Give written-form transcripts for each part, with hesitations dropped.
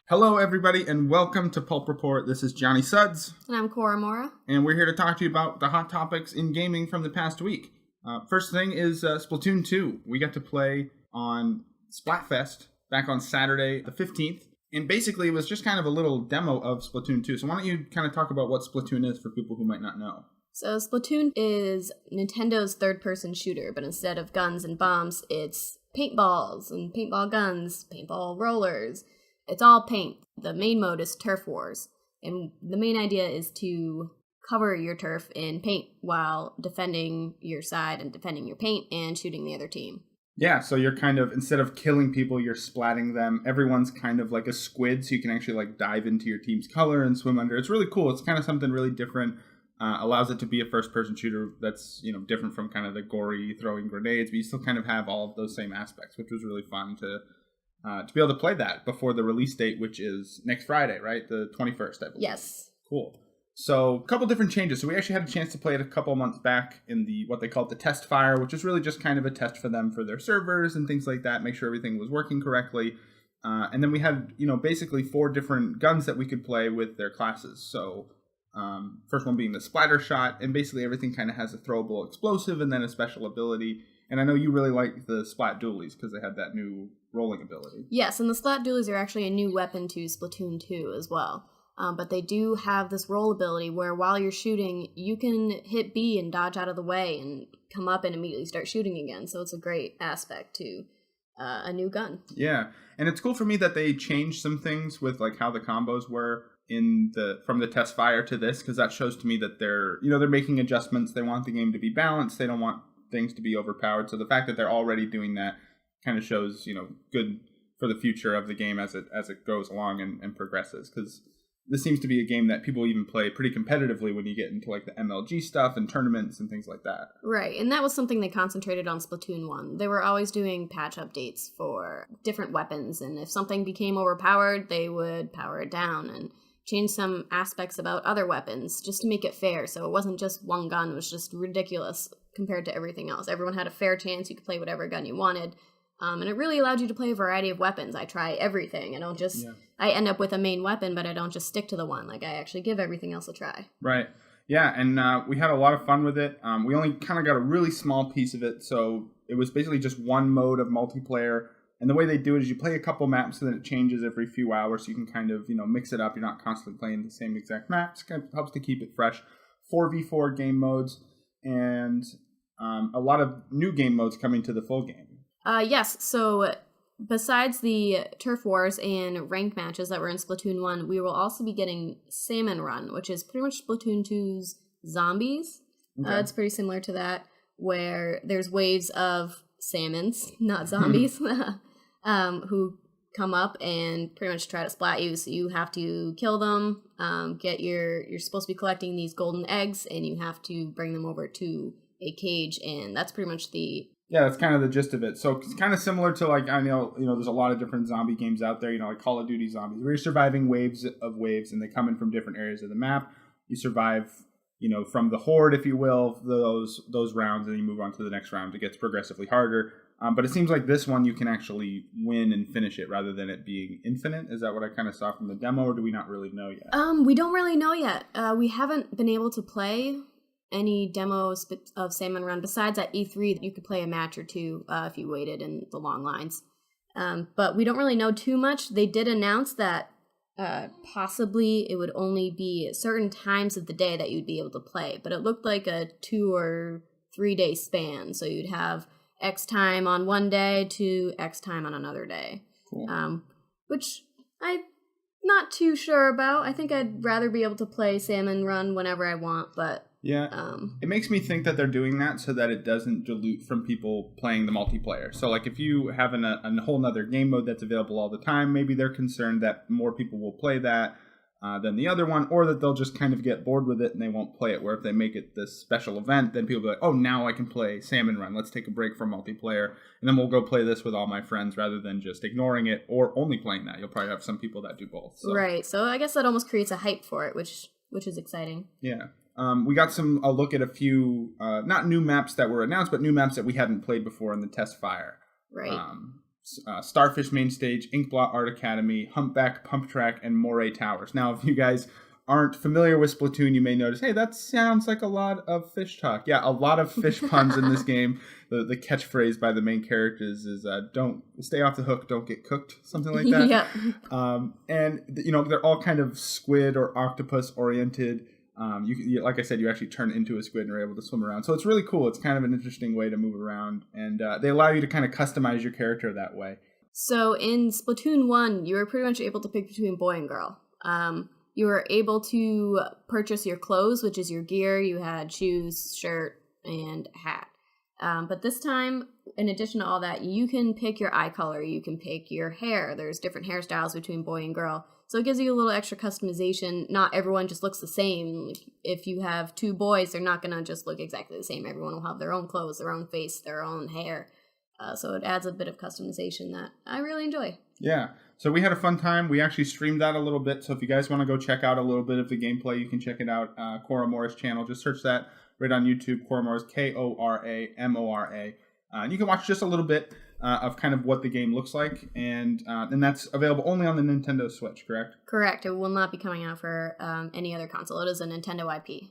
Hello, everybody, and welcome to Pulp Report. This is JohnnySuds. And I'm Koramora. And we're here to talk to you about the hot topics in gaming from the past week. First thing is Splatoon 2. We got to play on Splatfest back on Saturday the 15th. And basically, it was just kind of a little demo of Splatoon 2. So why don't you kind of talk about what Splatoon is for people who might not know? So Splatoon is Nintendo's third-person shooter, but instead of guns and bombs, it's paintballs and paintball guns, paintball rollers. It's all paint. The main mode is Turf Wars, and the main idea is to cover your turf in paint while defending your side and defending your paint and shooting the other team. Yeah, so you're kind of, instead of killing people, you're splatting them. Everyone's kind of like a squid, so you can actually like dive into your team's color and swim under. It's really cool. It's kind of something really different. Allows it to be a first-person shooter that's, different from kind of the gory throwing grenades, but you still kind of have all of those same aspects, which was really fun to be able to play that before the release date, which is next Friday, right? The 21st, I believe. Yes. Cool. So a couple different changes. So we actually had a chance to play it a couple months back in what they called the test fire, which is really just kind of a test for them for their servers and things like that, make sure everything was working correctly. And then we had, basically 4 different guns that we could play with their classes. So first one being the splatter shot, and basically everything kind of has a throwable explosive and then a special ability. And I know you really like the splat dualies because they had that new rolling ability. Yes, and the splat dualies are actually a new weapon to Splatoon 2 as well. But they do have this roll ability where while you're shooting, you can hit B and dodge out of the way and come up and immediately start shooting again. So it's a great aspect to a new gun. Yeah, and it's cool for me that they changed some things with like how the combos were from the test fire to this, because that shows to me that they're making adjustments. They want the game to be balanced. They don't want things to be overpowered. So the fact that they're already doing that kind of shows, good for the future of the game as it goes along and progresses, because this seems to be a game that people even play pretty competitively when you get into like the MLG stuff and tournaments and things like that. Right, and that was something they concentrated on Splatoon 1. They were always doing patch updates for different weapons, and if something became overpowered, they would power it down and change some aspects about other weapons just to make it fair. So it wasn't just one gun, it was just ridiculous compared to everything else. Everyone had a fair chance. You could play whatever gun you wanted. And it really allowed you to play a variety of weapons. I try everything. I end up with a main weapon, but I don't just stick to the one. Like, I actually give everything else a try. Right. Yeah, and we had a lot of fun with it. We only kind of got a really small piece of it, so it was basically just one mode of multiplayer. And the way they do it is you play a couple maps and then it changes every few hours, so you can kind of, mix it up. You're not constantly playing the same exact maps. Kind of helps to keep it fresh. 4v4 game modes, and a lot of new game modes coming to the full game. Yes, so besides the Turf Wars and ranked matches that were in Splatoon 1, we will also be getting Salmon Run, which is pretty much Splatoon 2's zombies. Okay. It's pretty similar to that, where there's waves of salmons, not zombies, who come up and pretty much try to splat you. So you have to kill them, you're supposed to be collecting these golden eggs, and you have to bring them over to a cage, and that's pretty much Yeah, that's kind of the gist of it. So it's kind of similar to, like, I know, there's a lot of different zombie games out there, like Call of Duty Zombies, where you're surviving waves of waves, and they come in from different areas of the map. You survive, from the horde, if you will, those rounds, and you move on to the next round. It gets progressively harder. But it seems like this one you can actually win and finish it rather than it being infinite. Is that what I kind of saw from the demo, or do we not really know yet? We don't really know yet. We haven't been able to play any demos of Salmon Run besides at E3. You could play a match or two if you waited in the long lines. But we don't really know too much. They did announce that possibly it would only be certain times of the day that you'd be able to play, but it looked like a 2 or 3 day span. So you'd have X time on one day to X time on another day. Cool. Which I'm not too sure about. I think I'd rather be able to play Salmon Run whenever I want, but yeah, it makes me think that they're doing that so that it doesn't dilute from people playing the multiplayer. So, like, if you have a whole nother game mode that's available all the time, maybe they're concerned that more people will play that than the other one, or that they'll just kind of get bored with it and they won't play it. Where if they make it this special event, then people will be like, oh, now I can play Salmon Run. Let's take a break from multiplayer, and then we'll go play this with all my friends rather than just ignoring it or only playing that. You'll probably have some people that do both. So. Right. So I guess that almost creates a hype for it, which is exciting. Yeah. We got a look at a few, not new maps that were announced, but new maps that we hadn't played before in the test fire. Right. Starfish Main Stage, Inkblot Art Academy, Humpback Pump Track, and Moray Towers. Now, if you guys aren't familiar with Splatoon, you may notice, hey, that sounds like a lot of fish talk. Yeah, a lot of fish puns in this game. The catchphrase by the main characters is "Don't stay off the hook, don't get cooked," something like that. Yep. And they're all kind of squid or octopus oriented. You like I said, you actually turn into a squid and are able to swim around. So it's really cool. It's kind of an interesting way to move around, and they allow you to kind of customize your character that way. So in Splatoon 1, you were pretty much able to pick between boy and girl. You were able to purchase your clothes, which is your gear. You had shoes, shirt, and hat. But this time, in addition to all that, you can pick your eye color. You can pick your hair. There's different hairstyles between boy and girl. So it gives you a little extra customization. Not everyone just looks the same. If you have two boys, they're not going to just look exactly the same. Everyone will have their own clothes, their own face, their own hair. So it adds a bit of customization that I really enjoy. Yeah. So we had a fun time. We actually streamed that a little bit. So if you guys want to go check out a little bit of the gameplay, you can check it out. Koramora's channel. Just search that right on YouTube. Koramora's Koramora. And you can watch just a little bit of kind of what the game looks like. And that's available only on the Nintendo Switch, correct? Correct. It will not be coming out for any other console. It is a Nintendo IP.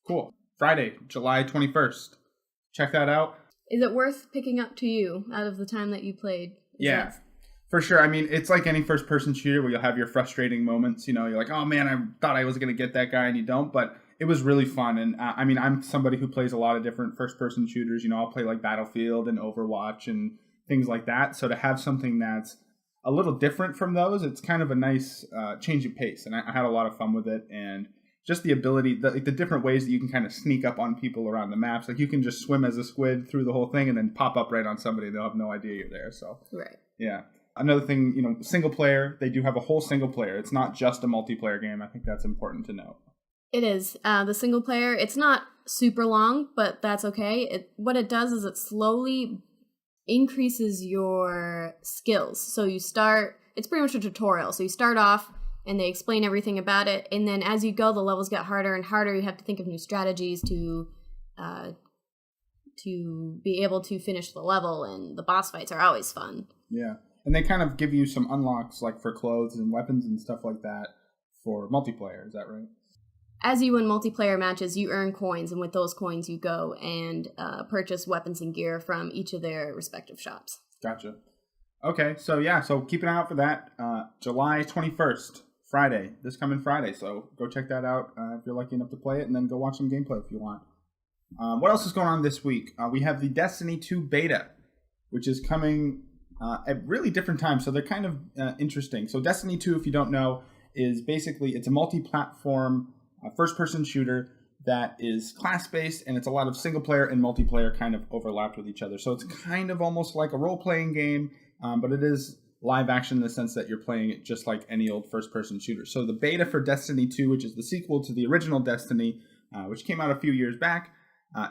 Cool. Friday, July 21st. Check that out. Is it worth picking up to you out of the time that you played? Yeah, for sure. I mean, it's like any first-person shooter where you'll have your frustrating moments. You're like, oh man, I thought I was going to get that guy, and you don't. But it was really fun. And I mean, I'm somebody who plays a lot of different first-person shooters. I'll play like Battlefield and Overwatch and things like that. So to have something that's a little different from those, it's kind of a nice change of pace. And I had a lot of fun with it. And just the ability, the different ways that you can kind of sneak up on people around the maps. Like you can just swim as a squid through the whole thing and then pop up right on somebody. They'll have no idea you're there. So right. Yeah. Another thing, single player, they do have a whole single player. It's not just a multiplayer game. I think that's important to note. It is. The single player, it's not super long, but that's okay. What it does is it slowly increases your skills. So it's pretty much a tutorial. So you start off, and they explain everything about it. And then as you go, the levels get harder and harder. You have to think of new strategies to be able to finish the level. And the boss fights are always fun. Yeah. And they kind of give you some unlocks like for clothes and weapons and stuff like that for multiplayer. Is that right? As you win multiplayer matches, you earn coins. And with those coins, you go and purchase weapons and gear from each of their respective shops. Gotcha. Okay. So keep an eye out for that. July 21st. Friday, this coming Friday. So go check that out if you're lucky enough to play it, and then go watch some gameplay if you want. What else is going on this week? We have the Destiny 2 beta, which is coming at really different times. So they're kind of interesting. So Destiny 2, if you don't know, is basically, it's a multi-platform first-person shooter that is class-based, and it's a lot of single-player and multiplayer kind of overlapped with each other. So it's kind of almost like a role-playing game, but it is live action in the sense that you're playing it just like any old first-person shooter. So the beta for Destiny 2, which is the sequel to the original Destiny, which came out a few years back,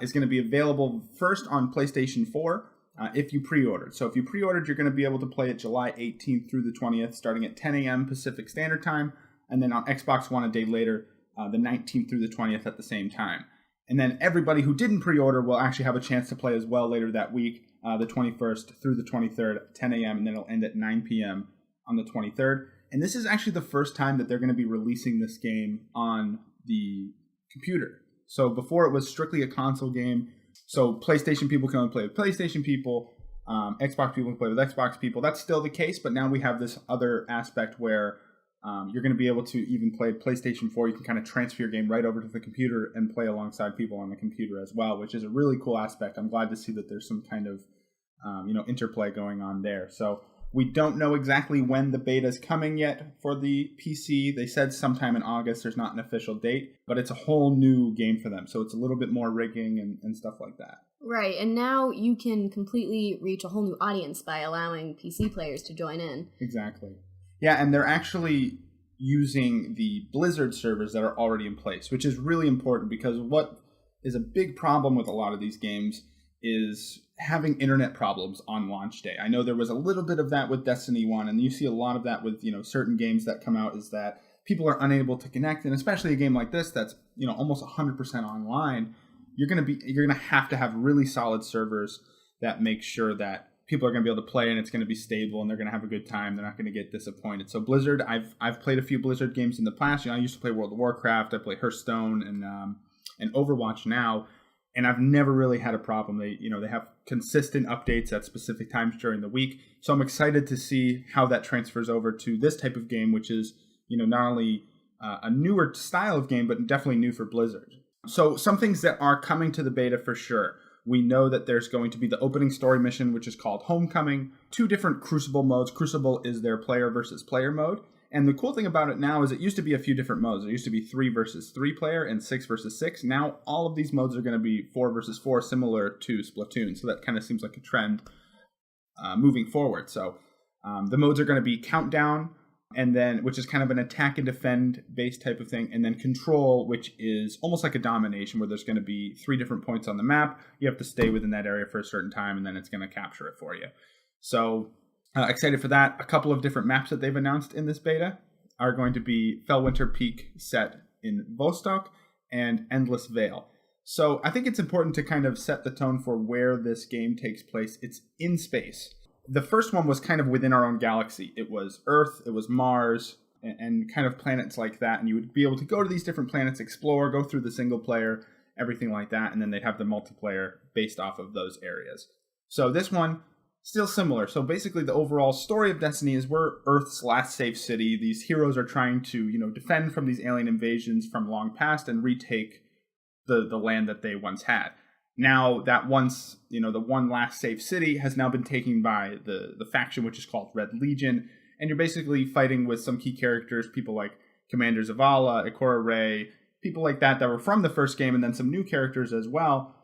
is going to be available first on PlayStation 4 if you pre-ordered. So if you pre-ordered, you're going to be able to play it July 18th through the 20th, starting at 10 a.m. Pacific Standard Time, and then on Xbox One a day later, the 19th through the 20th at the same time. And then everybody who didn't pre-order will actually have a chance to play as well later that week, the 21st through the 23rd at 10 a.m., and then it'll end at 9 p.m. on the 23rd. And this is actually the first time that they're going to be releasing this game on the computer. So before it was strictly a console game. So PlayStation people can only play with PlayStation people. Xbox people can play with Xbox people. That's still the case, but now we have this other aspect where you're going to be able to even play PlayStation 4. You can kind of transfer your game right over to the computer and play alongside people on the computer as well, which is a really cool aspect. I'm glad to see that there's some kind of interplay going on there. So we don't know exactly when the beta is coming yet for the PC. They said sometime in August. There's not an official date, but it's a whole new game for them. So it's a little bit more rigging and stuff like that. Right, and now you can completely reach a whole new audience by allowing PC players to join in. Exactly. Yeah, and they're actually using the Blizzard servers that are already in place, which is really important because what is a big problem with a lot of these games is having internet problems on launch day. I know there was a little bit of that with Destiny 1, and you see a lot of that with, certain games that come out, is that people are unable to connect, and especially a game like this that's, almost 100% online, you're going to have really solid servers that make sure that people are going to be able to play and it's going to be stable and they're going to have a good time. They're not going to get disappointed. So Blizzard, I've played a few Blizzard games in the past. I used to play World of Warcraft. I play Hearthstone and Overwatch now, and I've never really had a problem. They have consistent updates at specific times during the week. So I'm excited to see how that transfers over to this type of game, which is not only a newer style of game, but definitely new for Blizzard. So some things that are coming to the beta for sure. We know that there's going to be the opening story mission, which is called Homecoming. 2 different Crucible modes. Crucible is their player versus player mode. And the cool thing about it now is it used to be a few different modes. There used to be 3 versus 3 player and 6 versus 6. Now all of these modes are going to be 4 versus 4, similar to Splatoon. So that kind of seems like a trend moving forward. So the modes are going to be Countdown, and then, which is kind of an attack and defend based type of thing, and then Control, which is almost like a domination, where there's going to be 3 different points on the map. You have to stay within that area for a certain time, and then it's going to capture it for you. So excited for that. A couple of different maps that they've announced in this beta are going to be Fellwinter Peak set in Vostok and Endless Vale. So I think it's important to kind of set the tone for where this game takes place. It's in space. The first one was kind of within our own galaxy. It was Earth, it was Mars, and kind of planets like that. And you would be able to go to these different planets, explore, go through the single player, everything like that. And then they'd have the multiplayer based off of those areas. So this one, still similar. So basically the overall story of Destiny is we're Earth's last safe city. These heroes are trying to, defend from these alien invasions from long past and retake the land that they once had. Now that once, the one last safe city has now been taken by the faction, which is called Red Legion. And you're basically fighting with some key characters, people like Commander Zavala, Ikora Rey, people like that were from the first game, and then some new characters as well,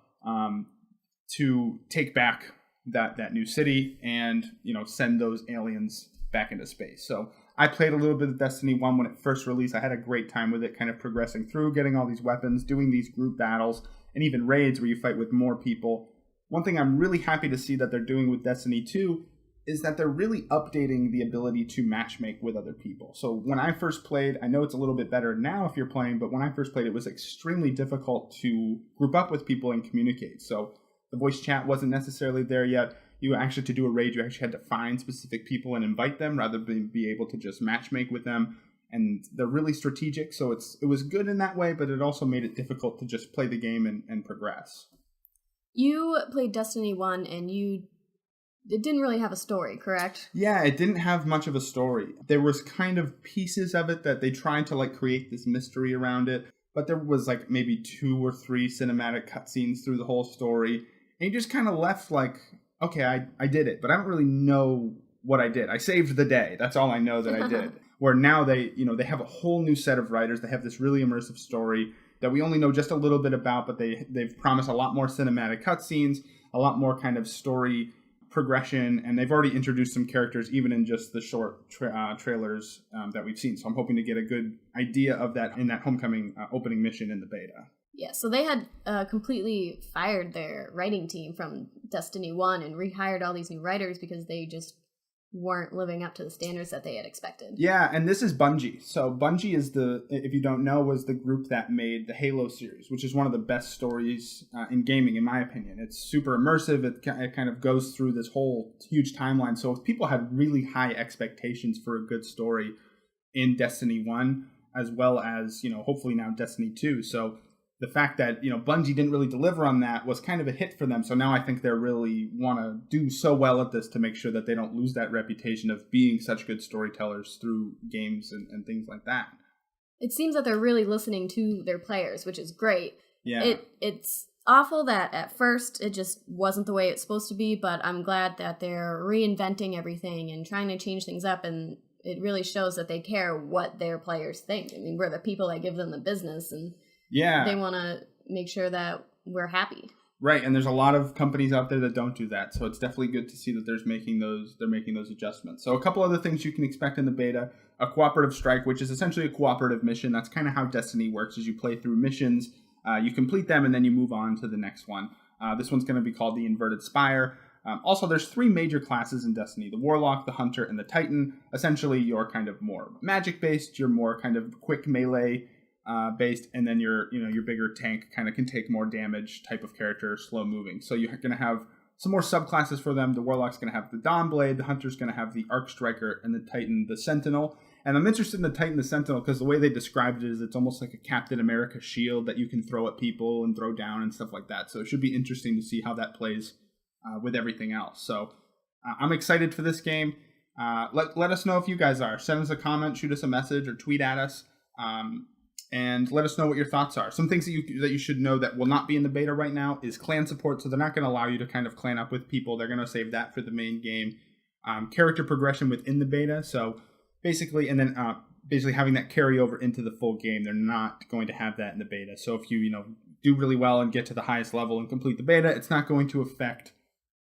to take back that new city and, send those aliens back into space. So I played a little bit of Destiny 1 when it first released. I had a great time with it, kind of progressing through, getting all these weapons, doing these group battles, and even raids where you fight with more people. One thing I'm really happy to see that they're doing with Destiny 2 is that they're really updating the ability to matchmake with other people. So when I first played, I know it's a little bit better now if you're playing, but when I first played, it was extremely difficult to group up with people and communicate. So the voice chat wasn't necessarily there yet. You actually, to do a raid, you actually had to find specific people and invite them rather than be able to just matchmake with them. And they're really strategic, so it was good in that way, but it also made it difficult to just play the game and progress. You played Destiny 1, and it didn't really have a story, correct? Yeah, it didn't have much of a story. There was kind of pieces of it that they tried to create this mystery around it, but there was maybe 2 or 3 cinematic cutscenes through the whole story, and you just kind of left okay, I did it, but I don't really know what I did. I saved the day. That's all I know that I did. Where now they have a whole new set of writers. They have this really immersive story that we only know just a little bit about, but they've promised a lot more cinematic cutscenes, a lot more kind of story progression, and they've already introduced some characters even in just the short trailers that we've seen. So I'm hoping to get a good idea of that in that Homecoming opening mission in the beta. Yeah, so they had completely fired their writing team from Destiny 1 and rehired all these new writers because they just weren't living up to the standards that they had expected. Yeah, and this is Bungie. So Bungie is if you don't know, was the group that made the Halo series, which is one of the best stories in gaming, in my opinion. It's super immersive. It kind of goes through this whole huge timeline. So if people had really high expectations for a good story in Destiny 1, as well as, hopefully now Destiny 2. So the fact that, Bungie didn't really deliver on that was kind of a hit for them. So now I think they really want to do so well at this to make sure that they don't lose that reputation of being such good storytellers through games and things like that. It seems that they're really listening to their players, which is great. Yeah. It's awful that at first it just wasn't the way it's supposed to be, but I'm glad that they're reinventing everything and trying to change things up, and it really shows that they care what their players think. I mean, we're the people that give them the business, and yeah, they want to make sure that we're happy. Right, and there's a lot of companies out there that don't do that, so it's definitely good to see that they're making those adjustments. So a couple other things you can expect in the beta: a cooperative strike, which is essentially a cooperative mission. That's kind of how Destiny works: is you play through missions, you complete them, and then you move on to the next one. This one's going to be called the Inverted Spire. Also, there's 3 major classes in Destiny: the Warlock, the Hunter, and the Titan. Essentially, you're kind of more magic-based, you're more kind of quick melee based, and then your bigger tank kind of can take more damage type of character, slow moving. So you're going to have some more subclasses for them. The Warlock's going to have the Dawnblade, the Hunter's going to have the Arc Striker, and the Titan, the Sentinel. And I'm interested in the Titan, the Sentinel, because the way they described it is it's almost like a Captain America shield that you can throw at people and throw down and stuff like that. So it should be interesting to see how that plays with everything else. So I'm excited for this game. Let us know if you guys are. Send us a comment, shoot us a message, or tweet at us, and let us know what your thoughts are. Some things that you should know that will not be in the beta right now is clan support. So they're not going to allow you to kind of clan up with people. They're going to save that for the main game. Character progression within the beta. So basically, and then basically having that carry over into the full game. They're not going to have that in the beta. So if you do really well and get to the highest level and complete the beta, it's not going to affect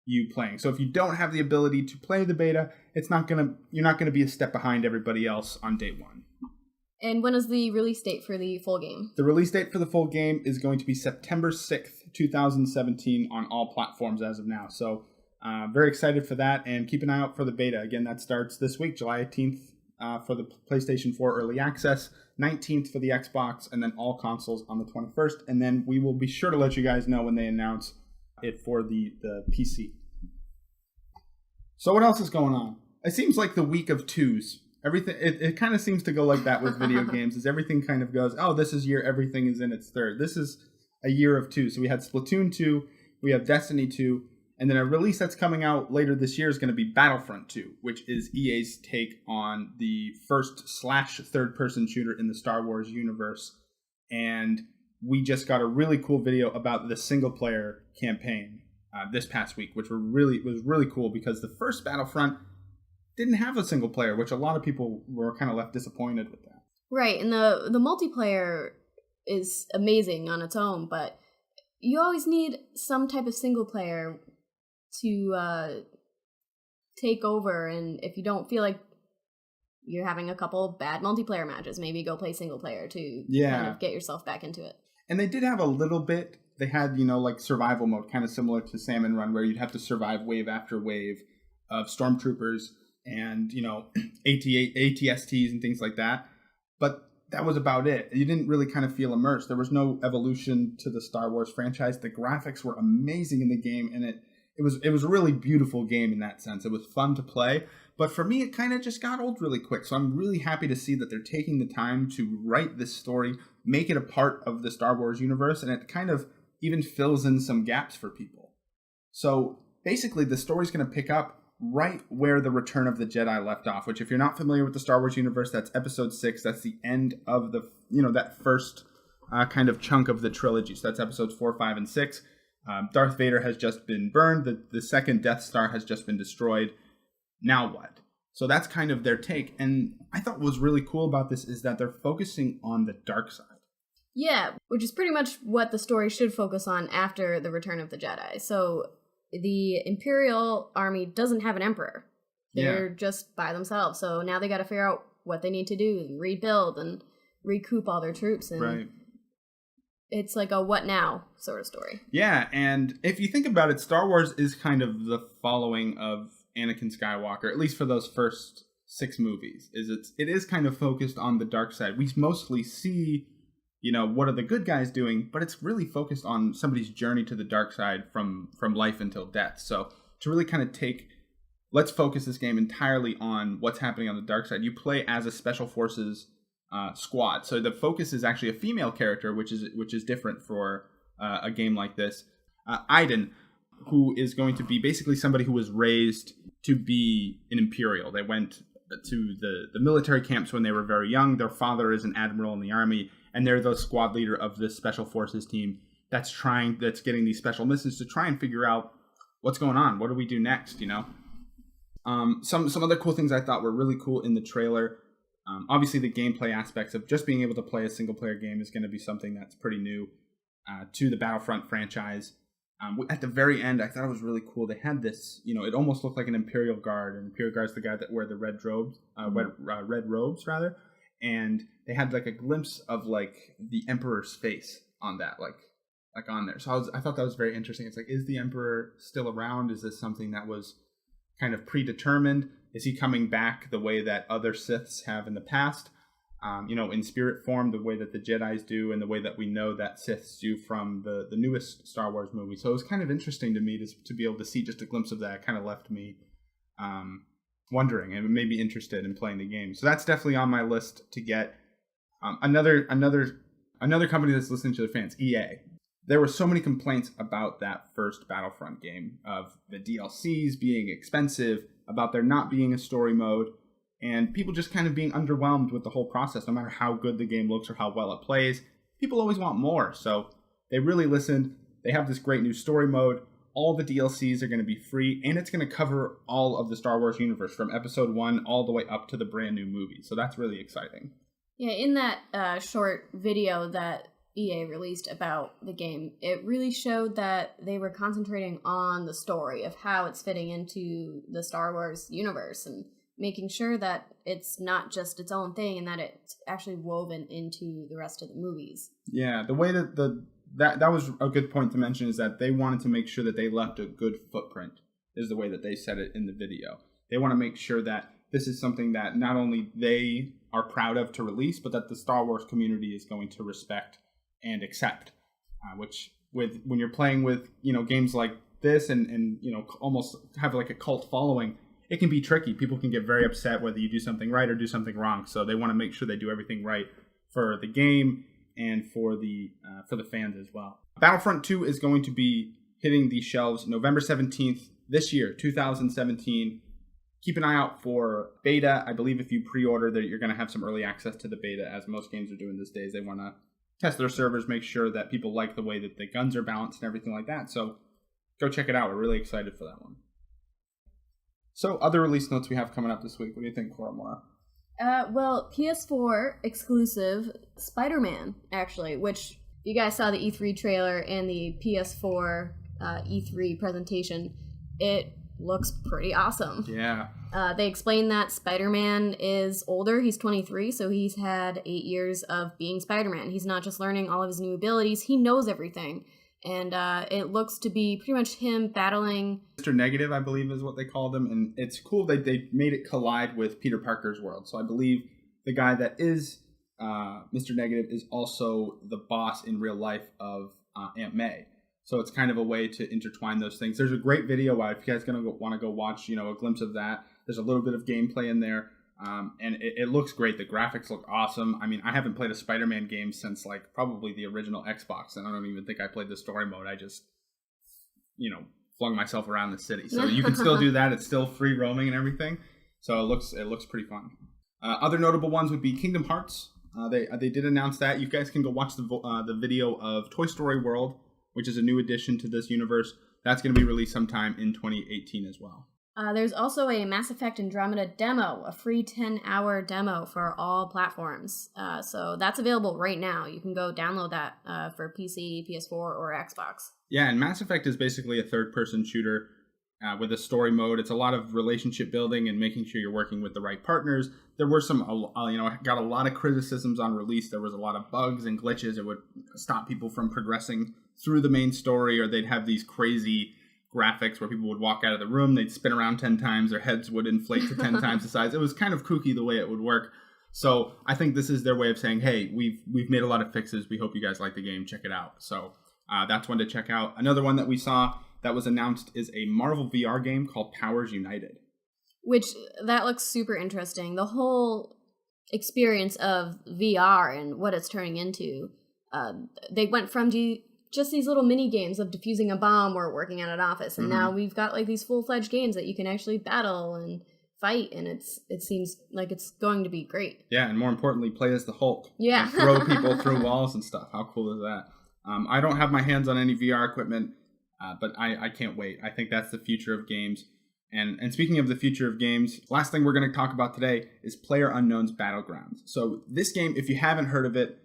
you playing. So if you don't have the ability to play the beta, you're not going to be a step behind everybody else on day one. And when is the release date for the full game? The release date for the full game is going to be September 6th, 2017 on all platforms as of now. So very excited for that, and keep an eye out for the beta. Again, that starts this week, July 18th for the PlayStation 4 Early Access, 19th for the Xbox, and then all consoles on the 21st. And then we will be sure to let you guys know when they announce it for the PC. So what else is going on? It seems like the week of twos. Everything it kind of seems to go like that with video games. Is everything kind of goes, oh, this is year everything is in its third. This is a year of two. So we had Splatoon 2, we have Destiny 2, and then a release that's coming out later this year is going to be Battlefront 2, which is EA's take on the first/third-person shooter in the Star Wars universe. And we just got a really cool video about the single-player campaign this past week, which was really cool because the first Battlefront didn't have a single player, which a lot of people were kind of left disappointed with that. Right, and the multiplayer is amazing on its own, but you always need some type of single player to take over, and if you don't feel like you're having a couple bad multiplayer matches, maybe go play single player to kind of get yourself back into it. And they did have a little bit. They had, like survival mode, kind of similar to Salmon Run, where you'd have to survive wave after wave of stormtroopers and, ATSTs and things like that. But that was about it. You didn't really kind of feel immersed. There was no evolution to the Star Wars franchise. The graphics were amazing in the game, and it was a really beautiful game in that sense. It was fun to play. But for me, it kind of just got old really quick. So I'm really happy to see that they're taking the time to write this story, make it a part of the Star Wars universe, and it kind of even fills in some gaps for people. So basically, the story's going to pick up right where the Return of the Jedi left off, which if you're not familiar with the Star Wars universe, that's episode 6. That's the end of the, that first kind of chunk of the trilogy. So that's episodes 4, 5, and 6. Darth Vader has just been burned. The second Death Star has just been destroyed. Now what? So that's kind of their take. And I thought what was really cool about this is that they're focusing on the dark side. Yeah, which is pretty much what the story should focus on after the Return of the Jedi. So the Imperial army doesn't have an emperor. They're just by themselves. So now they got to figure out what they need to do and rebuild and recoup all their troops. And it's like a what now sort of story. Yeah, and if you think about it, Star Wars is kind of the following of Anakin Skywalker, at least for those first 6 movies. It is kind of focused on the dark side. We mostly see what are the good guys doing, but it's really focused on somebody's journey to the dark side from life until death. So to really kind of let's focus this game entirely on what's happening on the dark side. You play as a special forces squad. So the focus is actually a female character, which is different for a game like this. Iden, who is going to be basically somebody who was raised to be an Imperial. They went to the military camps when they were very young. Their father is an admiral in the army, and they're the squad leader of this special forces team that's getting these special missions to try and figure out what's going on. What do we do next? Some other cool things I thought were really cool in the trailer. Obviously, the gameplay aspects of just being able to play a single player game is going to be something that's pretty new to the Battlefront franchise. At the very end, I thought it was really cool. They had this, it almost looked like an Imperial Guard. And Imperial Guard's the guy that wear the red robes, and they had like a glimpse of like the Emperor's face on that, like on there. So I thought that was very interesting. It's like, is the Emperor still around? Is this something that was kind of predetermined? Is he coming back the way that other Siths have in the past? in spirit form, the way that the Jedis do, and the way that we know that Siths do from the newest Star Wars movie. So it was kind of interesting to me to be able to see just a glimpse of that. It kind of left me wondering and made me interested in playing the game. So that's definitely on my list to get. Another company that's listening to the fans, EA. There were so many complaints about that first Battlefront game, of the DLCs being expensive, about there not being a story mode, and people just kind of being underwhelmed with the whole process. No matter how good the game looks or how well it plays, people always want more. So they really listened. They have this great new story mode. All the DLCs are going to be free, and it's going to cover all of the Star Wars universe from Episode 1 all the way up to the brand new movie. So that's really exciting. Yeah, in that short video that EA released about the game, it really showed that they were concentrating on the story of how it's fitting into the Star Wars universe and making sure that it's not just its own thing and that it's actually woven into the rest of the movies. Yeah, the way that that was a good point to mention, is that they wanted to make sure that they left a good footprint, is the way that they said it in the video. They want to make sure that this is something that not only they are proud of to release, but that the Star Wars community is going to respect and accept, which when you're playing with games like this and almost have like a cult following, it can be tricky. People can get very upset whether you do something right or do something wrong. So they want to make sure they do everything right for the game and for the fans as well. Battlefront 2 is going to be hitting the shelves November 17th this year, 2017. Keep an eye out for beta. I believe if you pre-order that you're going to have some early access to the beta, as most games are doing these days. They want to test their servers, make sure that people like the way that the guns are balanced and everything like that. So go check it out. We're really excited for that one. So other release notes we have coming up this week. What do you think, Koramora? Well, PS4 exclusive Spider-Man, actually, which you guys saw the E3 trailer and the PS4 E3 presentation. It looks pretty awesome. Yeah. They explained that Spider-Man is older. He's 23, so he's had 8 years of being Spider-Man. He's not just learning all of his new abilities. He knows everything. And it looks to be pretty much him battling Mr. Negative, I believe is what they called him. And it's cool that they made it collide with Peter Parker's world. So I believe the guy that is Mr. Negative is also the boss in real life of Aunt May. So it's kind of a way to intertwine those things. There's a great video out if you guys want to go watch, a glimpse of that. There's a little bit of gameplay in there. And it looks great. The graphics look awesome. I mean, I haven't played a Spider-Man game since probably the original Xbox, and I don't even think I played the story mode. I just, flung myself around the city. So you can still do that. It's still free roaming and everything. So it looks pretty fun. Other notable ones would be Kingdom Hearts. They did announce that. You guys can go watch the video of Toy Story World, which is a new addition to this universe. That's going to be released sometime in 2018 as well. There's also a Mass Effect Andromeda demo, a free 10-hour demo for all platforms. So that's available right now. You can go download that for PC, PS4, or Xbox. Yeah, and Mass Effect is basically a third-person shooter with a story mode. It's a lot of relationship building and making sure you're working with the right partners. There were got a lot of criticisms on release. There was a lot of bugs and glitches. It would stop people from progressing through the main story, or they'd have these crazy graphics where people would walk out of the room, they'd spin around 10 times, their heads would inflate to 10 times the size. It was kind of kooky the way it would work. So I think this is their way of saying, hey, we've made a lot of fixes. We hope you guys like the game. Check it out. So that's one to check out. Another one that we saw that was announced is a Marvel VR game called Powers United. Which, that looks super interesting. The whole experience of VR and what it's turning into. They went from just these little mini games of defusing a bomb or working at an office, and now we've got these full-fledged games that you can actually battle and fight, and it seems like it's going to be great. Yeah, and more importantly, play as the Hulk. Yeah. And throw people through walls and stuff. How cool is that? I don't have my hands on any VR equipment, but I can't wait. I think that's the future of games. And speaking of the future of games, last thing we're going to talk about today is PlayerUnknown's Battlegrounds. So this game, if you haven't heard of it,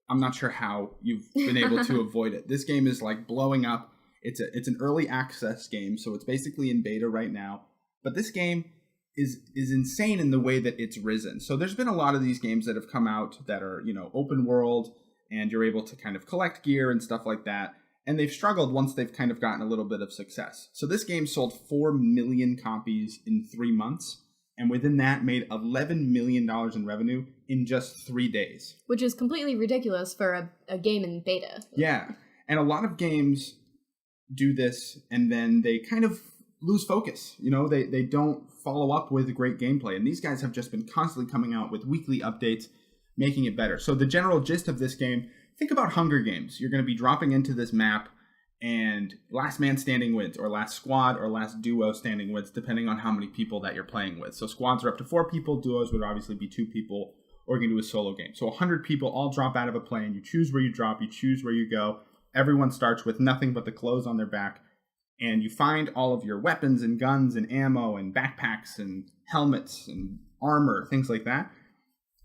I'm not sure how you've been able to avoid it. This game is blowing up. It's an early access game, so it's basically in beta right now. But this game is insane in the way that it's risen. So there's been a lot of these games that have come out that are, open world, and you're able to kind of collect gear and stuff like that. And they've struggled once they've kind of gotten a little bit of success. So this game sold 4 million copies in 3 months. and within that made $11 million in revenue in just 3 days. Which is completely ridiculous for a game in beta. Yeah, and a lot of games do this, and then they kind of lose focus. You know, they don't follow up with great gameplay, and these guys have just been constantly coming out with weekly updates, making it better. So the general gist of this game, think about Hunger Games. You're going to be dropping into this map, and last man standing wins, or last squad or last duo standing wins, depending on how many people that you're playing with. So squads are up to 4 people, duos would obviously be 2 people, or you can do a solo game. So 100 people all drop out of a plane, you choose where you drop, you choose where you go. Everyone starts with nothing but the clothes on their back, and you find all of your weapons and guns and ammo and backpacks and helmets and armor, things like that.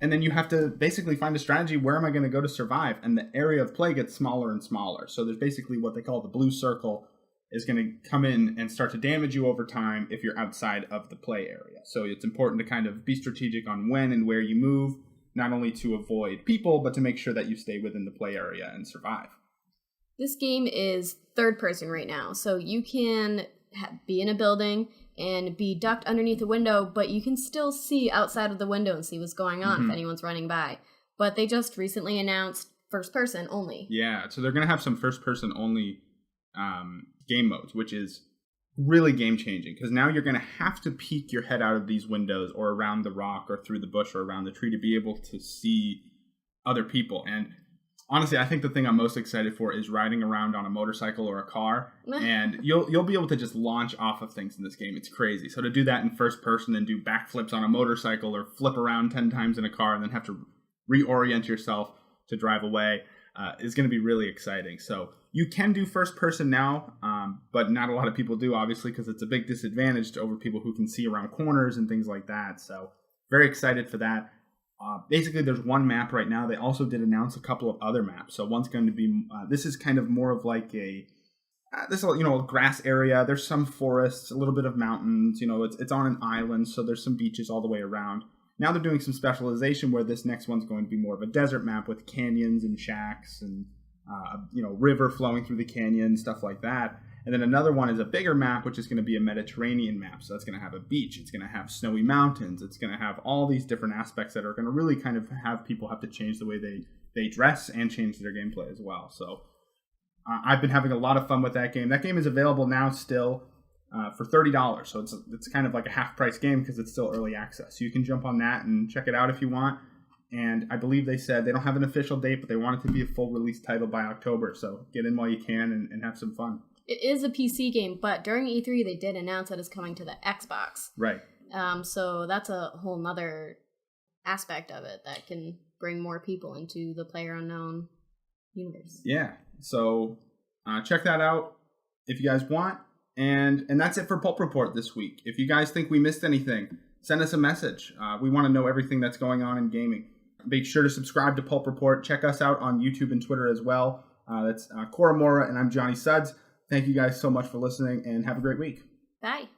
And then you have to basically find a strategy, where am I going to go to survive? And the area of play gets smaller and smaller. So there's basically what they call the blue circle is going to come in and start to damage you over time if you're outside of the play area. So it's important to kind of be strategic on when and where you move, not only to avoid people, but to make sure that you stay within the play area and survive. This game is third person right now, so you can be in a building and be ducked underneath a window, but you can still see outside of the window and see what's going on if anyone's running by. But they just recently announced first person only. Yeah, so they're going to have some first person only game modes, which is really game changing, because now you're going to have to peek your head out of these windows or around the rock or through the bush or around the tree to be able to see other people. And honestly, I think the thing I'm most excited for is riding around on a motorcycle or a car, and you'll be able to just launch off of things in this game. It's crazy. So to do that in first person and do backflips on a motorcycle or flip around 10 times in a car and then have to reorient yourself to drive away is going to be really exciting. So you can do first person now, but not a lot of people do, obviously, because it's a big disadvantage over people who can see around corners and things like that. So very excited for that. Basically, there's one map right now. They also did announce a couple of other maps. So one's going to be, this is kind of more of like a grass area. There's some forests, a little bit of mountains. You know, it's on an island, so there's some beaches all the way around. Now they're doing some specialization where this next one's going to be more of a desert map with canyons and shacks and, river flowing through the canyon, stuff like that. And then another one is a bigger map, which is going to be a Mediterranean map. So that's going to have a beach. It's going to have snowy mountains. It's going to have all these different aspects that are going to really kind of have people have to change the way they dress and change their gameplay as well. So I've been having a lot of fun with that game. That game is available now still for $30. So it's kind of like a half-price game because it's still early access. So you can jump on that and check it out if you want. And I believe they said they don't have an official date, but they want it to be a full release title by October. So get in while you can and have some fun. It is a PC game, but during E3 they did announce that it's coming to the Xbox. Right. So that's a whole nother aspect of it that can bring more people into the PlayerUnknown universe. Yeah. So check that out if you guys want. And that's it for Pulp Report this week. If you guys think we missed anything, send us a message. We want to know everything that's going on in gaming. Make sure to subscribe to Pulp Report. Check us out on YouTube and Twitter as well. That's Koramora, and I'm JohnnySuds. Thank you guys so much for listening, and have a great week. Bye.